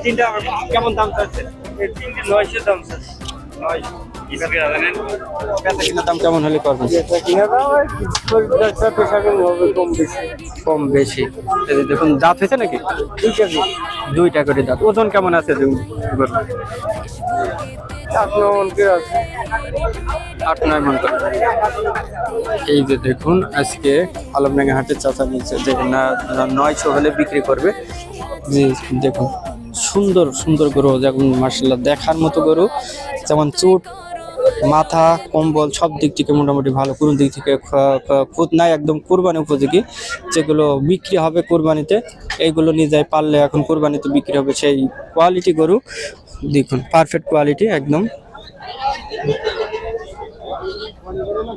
তিনটা কেমন দাম চাচ্ছে? 900 দাম চাচ্ছে। দাম কেমন হলে করবেন? কম বেশি। দেখুন দাঁত হয়েছে নাকি? দুইটা করে দাঁত। ওজন কেমন আছে? 8-9 মন করে। এই যে দেখুন আজকে আলমডাঙ্গা হাটের চাচা নিচ্ছে যে 900 হলে বিক্রি করবে। জি দেখুন সুন্দর সুন্দর গরু, যেমন মার্শাল্লাহ দেখার মতো গরু, যেমন চুট, মাথা, কম্বল সব দিক থেকে মোটামুটি ভালো, কোনো দিক থেকে খুঁত নাই, একদম কোরবানি উপযোগী। যেগুলো বিক্রি হবে কোরবানিতে, এইগুলো নিয়ে যায় পারলে এখন কোরবানিতে বিক্রি হবে সেই কোয়ালিটি গরু। দেখুন পারফেক্ট কোয়ালিটি একদম।